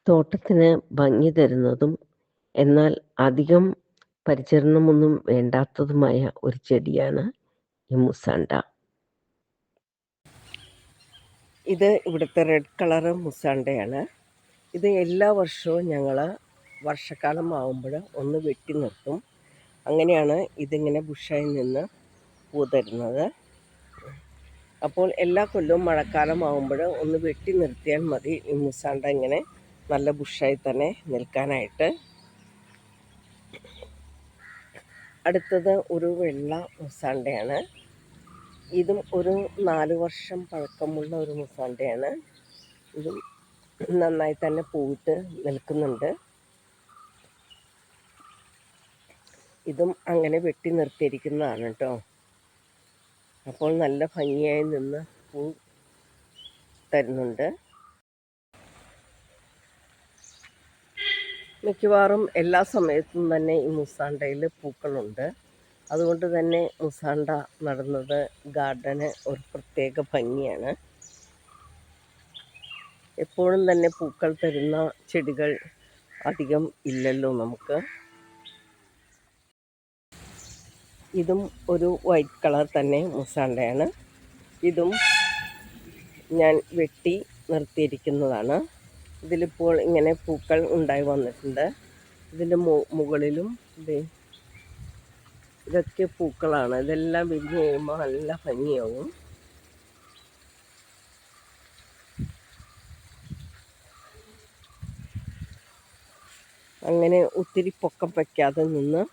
തോട്ടത്തിന് ഭംഗി തരുന്നതും എന്നാൽ അധികം പരിചരണമൊന്നും വേണ്ടാത്തതുമായ ഒരു ചെടിയാണ് ഈ മുസാണ്ട. ഇത് ഇവിടുത്തെ റെഡ് കളറ് മുസാണ്ടയാണ്. ഇത് എല്ലാ വർഷവും ഞങ്ങൾ വർഷക്കാലം ആകുമ്പോൾ ഒന്ന് വെട്ടി നിർത്തും. അങ്ങനെയാണ് ഇതിങ്ങനെ ബുഷായി നിന്ന് പൂ തരുന്നത്. അപ്പോൾ എല്ലാ കൊല്ലവും മഴക്കാലം ആകുമ്പോൾ ഒന്ന് വെട്ടി നിർത്തിയാൽ മതി ഈ മുസാണ്ട ഇങ്ങനെ നല്ല ബുഷായി തന്നെ നിൽക്കാനായിട്ട്. അടുത്തത് ഒരു വെള്ള മുസാണ്ടയാണ്. ഇതും ഒരു 4 വർഷം പഴക്കമുള്ള ഒരു മുസാണ്ടയാണ്. ഇതും നന്നായി തന്നെ പൂവിട്ട് നിൽക്കുന്നുണ്ട്. ഇതും അങ്ങനെ വെട്ടി നിർത്തിയിരിക്കുന്നതാണ് കേട്ടോ. അപ്പോൾ നല്ല ഭംഗിയായി നിന്ന് പൂ തരുന്നുണ്ട്. മിക്കവാറും എല്ലാ സമയത്തും തന്നെ ഈ മുസാണ്ടയിൽ പൂക്കളുണ്ട്. അതുകൊണ്ട് തന്നെ മുസാണ്ട നടുന്നത് ഗാർഡന് ഒരു പ്രത്യേക ഭംഗിയാണ്. എപ്പോഴും തന്നെ പൂക്കൾ തരുന്ന ചെടികൾ അധികം ഇല്ലല്ലോ നമുക്ക്. ഇതും ഒരു വൈറ്റ് കളർ തന്നെ മുസാണ്ടയാണ്. ഇതും ഞാൻ വെട്ടി നിർത്തിയിരിക്കുന്നതാണ്. ഇതിലിപ്പോൾ ഇങ്ങനെ പൂക്കൾ ഉണ്ടായി വന്നിട്ടുണ്ട്. ഇതിൻ്റെ മുകളിലും ഇതൊക്കെ പൂക്കളാണ്. ഇതെല്ലാം വിരിഞ്ഞ് കഴിയുമ്പോൾ നല്ല ഭംഗിയാവും. അങ്ങനെ ഒത്തിരി പൊക്കം വയ്ക്കാതെ നിന്ന്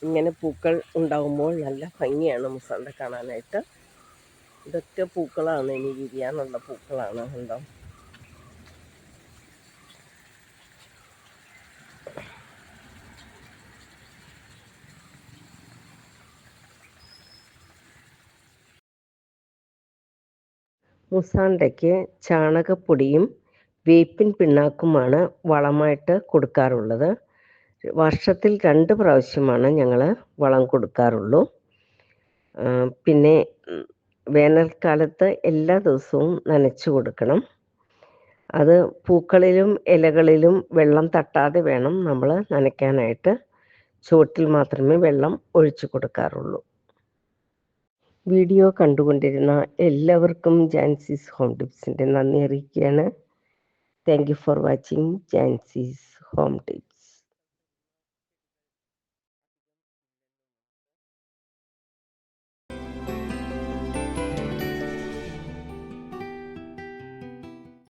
ഇങ്ങനെ പൂക്കൾ ഉണ്ടാകുമ്പോൾ നല്ല ഭംഗിയാണ് മുസാണ്ട കാണാനായിട്ട്. ഇതൊക്കെ പൂക്കളാണ്, ഇനി വിരിയാനുള്ള പൂക്കളാണ്. ഉണ്ടോ? മുസാണ്ടയ്ക്ക് ചാണകപ്പൊടിയും വേപ്പിൻ പിണ്ണാക്കുമാണ് വളമായിട്ട് കൊടുക്കാറുള്ളത്. വർഷത്തിൽ 2 പ്രാവശ്യമാണ് ഞങ്ങൾ വളം കൊടുക്കാറുള്ളൂ. പിന്നെ വേനൽക്കാലത്ത് എല്ലാ ദിവസവും നനച്ചു കൊടുക്കണം. അത് പൂക്കളിലും ഇലകളിലും വെള്ളം തട്ടാതെ വേണം നമ്മൾ നനയ്ക്കാനായിട്ട്. ചുവട്ടിൽ മാത്രമേ വെള്ളം ഒഴിച്ചു കൊടുക്കാറുള്ളൂ. വീഡിയോ കണ്ടുകൊണ്ടിരുന്ന എല്ലാവർക്കും ജാൻസീസ് ഹോം ടിപ്സിൻ്റെ നന്ദി അറിയിക്കുകയാണ്. Thank you for watching Jancy's home tips.